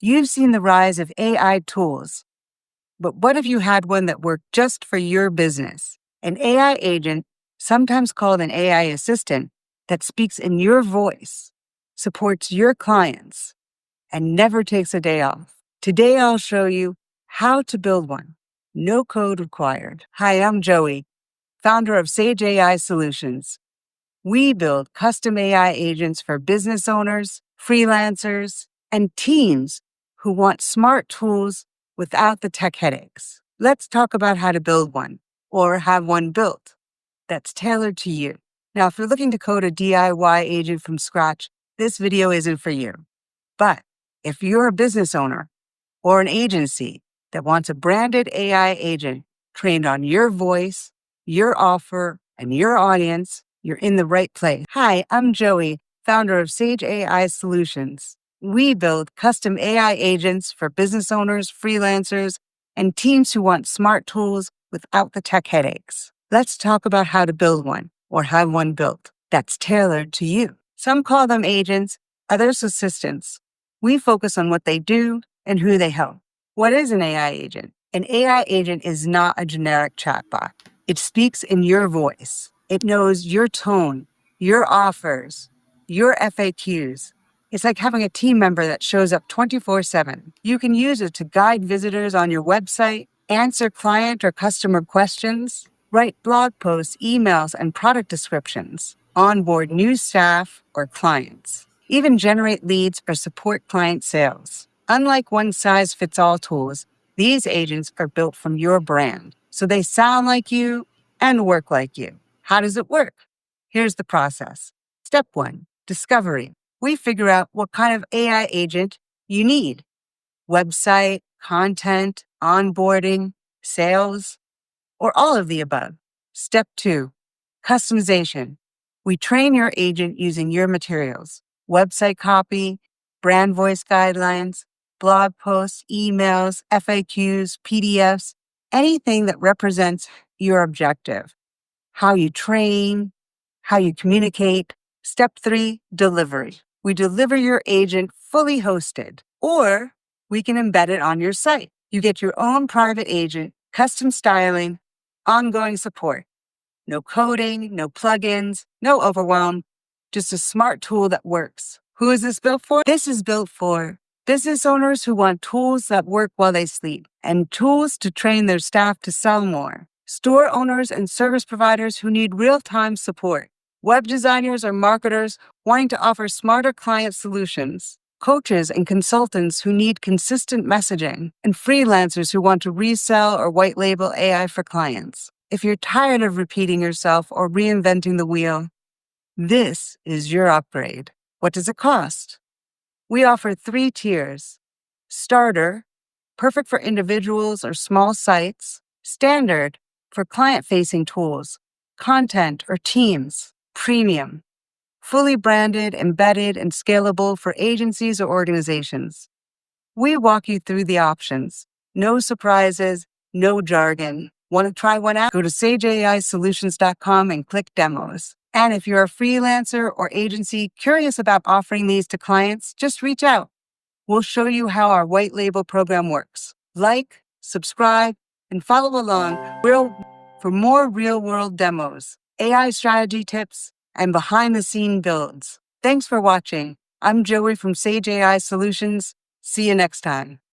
You've seen the rise of AI tools, but what if you had one that worked just for your business? An AI agent, sometimes called an AI assistant, that speaks in your voice, supports your clients, and never takes a day off. Today, I'll show you how to build one. No code required. Hi, I'm Joey, founder of Sage AI Solutions. We build custom AI agents for business owners, freelancers, and teams who want smart tools without the tech headaches. Let's talk about how to build one or have one built that's tailored to you. Now, if you're looking to code a DIY agent from scratch, this video isn't for you. But if you're a business owner or an agency that wants a branded AI agent trained on your voice, your offer, and your audience, you're in the right place. Hi, I'm Joey, founder of Sage AI Solutions. We build custom AI agents for business owners, freelancers, and teams who want smart tools without the tech headaches. Let's talk about how to build one or have one built that's tailored to you. Some call them agents, others assistants. We focus on what they do and who they help. What is an AI agent? An AI agent is not a generic chatbot. It speaks in your voice. It knows your tone, your offers, your FAQs. It's like having a team member that shows up 24/7. You can use it to guide visitors on your website, answer client or customer questions, write blog posts, emails, and product descriptions, onboard new staff or clients, even generate leads or support client sales. Unlike one-size-fits-all tools, these agents are built from your brand, so they sound like you and work like you. How does it work? Here's the process. Step 1, discovery. We figure out what kind of AI agent you need. Website, content, onboarding, sales, or all of the above. Step 2, customization. We train your agent using your materials, website copy, brand voice guidelines, blog posts, emails, FAQs, PDFs, anything that represents your objective, how you train, how you communicate. Step 3, delivery. We deliver your agent fully hosted, or we can embed it on your site. You get your own private agent, custom styling, ongoing support. No coding, no plugins, no overwhelm, just a smart tool that works. Who is this built for? This is built for business owners who want tools that work while they sleep and tools to train their staff to sell more. Store owners and service providers who need real-time support. Web designers or marketers wanting to offer smarter client solutions. Coaches and consultants who need consistent messaging, and freelancers who want to resell or white label AI for clients. If you're tired of repeating yourself or reinventing the wheel, this is your upgrade. What does it cost? We offer 3 tiers. Starter, perfect for individuals or small sites. Standard, for client-facing tools, content, or teams. Premium, fully branded, embedded, and scalable for agencies or organizations. We walk you through the options. No surprises, no jargon. Want to try one out? Go to sageaisolutions.com and click demos. And if you're a freelancer or agency curious about offering these to clients, just reach out. We'll show you how our white label program works. Like, subscribe, and follow along for more real-world demos, AI strategy tips, and behind-the-scene builds. Thanks for watching. I'm Joey from Sage AI Solutions. See you next time.